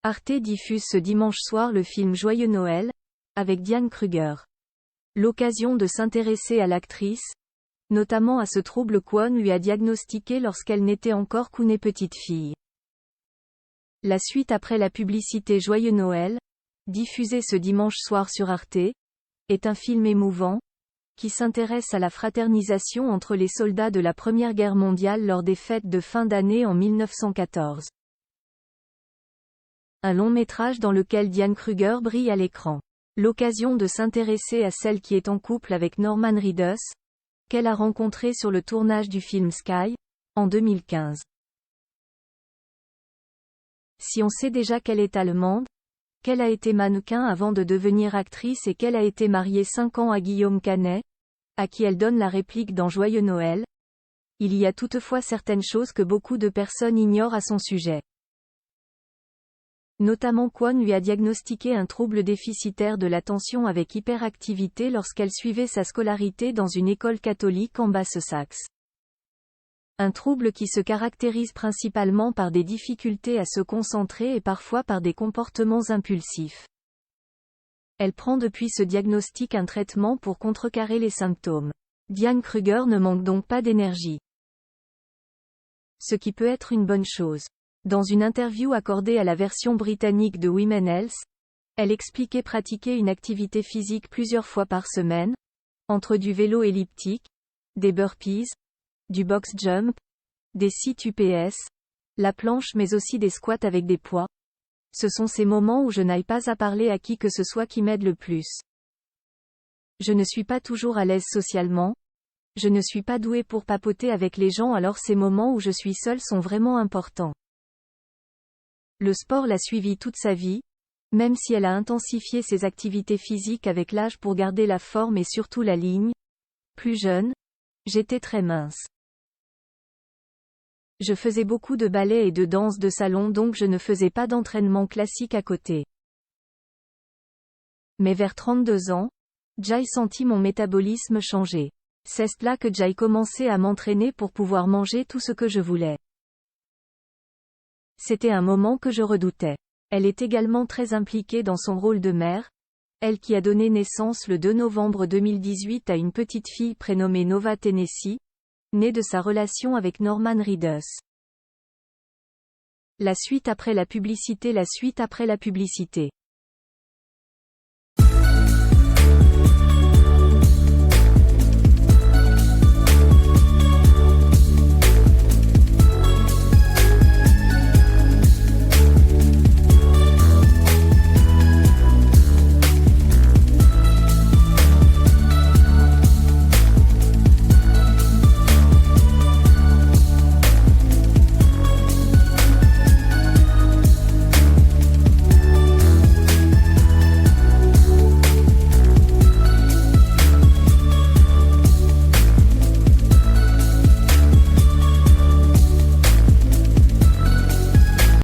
Arte diffuse ce dimanche soir le film Joyeux Noël, avec Diane Kruger. L'occasion de s'intéresser à l'actrice, notamment à ce trouble qu'Kwon lui a diagnostiqué lorsqu'elle n'était encore qu'une petite fille. La suite après la publicité Joyeux Noël, diffusée ce dimanche soir sur Arte, est un film émouvant, qui s'intéresse à la fraternisation entre les soldats de la Première Guerre mondiale lors des fêtes de fin d'année en 1914. Un long métrage dans lequel Diane Kruger brille à l'écran. L'occasion de s'intéresser à celle qui est en couple avec Norman Reedus, qu'elle a rencontré sur le tournage du film Sky, en 2015. Si on sait déjà qu'elle est allemande, qu'elle a été mannequin avant de devenir actrice et qu'elle a été mariée 5 ans à Guillaume Canet, à qui elle donne la réplique dans Joyeux Noël, il y a toutefois certaines choses que beaucoup de personnes ignorent à son sujet. Notamment Kwon lui a diagnostiqué un trouble déficitaire de l'attention avec hyperactivité lorsqu'elle suivait sa scolarité dans une école catholique en Basse-Saxe. Un trouble qui se caractérise principalement par des difficultés à se concentrer et parfois par des comportements impulsifs. Elle prend depuis ce diagnostic un traitement pour contrecarrer les symptômes. Diane Kruger ne manque donc pas d'énergie. Ce qui peut être une bonne chose. Dans une interview accordée à la version britannique de Women Health, elle expliquait pratiquer une activité physique plusieurs fois par semaine, entre du vélo elliptique, des burpees, du box jump, des sit UPS, la planche mais aussi des squats avec des poids. Ce sont ces moments où je n'aille pas à parler à qui que ce soit qui m'aide le plus. Je ne suis pas toujours à l'aise socialement, je ne suis pas douée pour papoter avec les gens, alors ces moments où je suis seule sont vraiment importants. Le sport l'a suivie toute sa vie, même si elle a intensifié ses activités physiques avec l'âge pour garder la forme et surtout la ligne. Plus jeune, j'étais très mince. Je faisais beaucoup de ballet et de danse de salon, donc je ne faisais pas d'entraînement classique à côté. Mais vers 32 ans, j'ai senti mon métabolisme changer. C'est là que j'ai commencé à m'entraîner pour pouvoir manger tout ce que je voulais. C'était un moment que je redoutais. Elle est également très impliquée dans son rôle de mère, elle qui a donné naissance le 2 novembre 2018 à une petite fille prénommée Nova Tennessee, née de sa relation avec Norman Reedus. La suite après la publicité.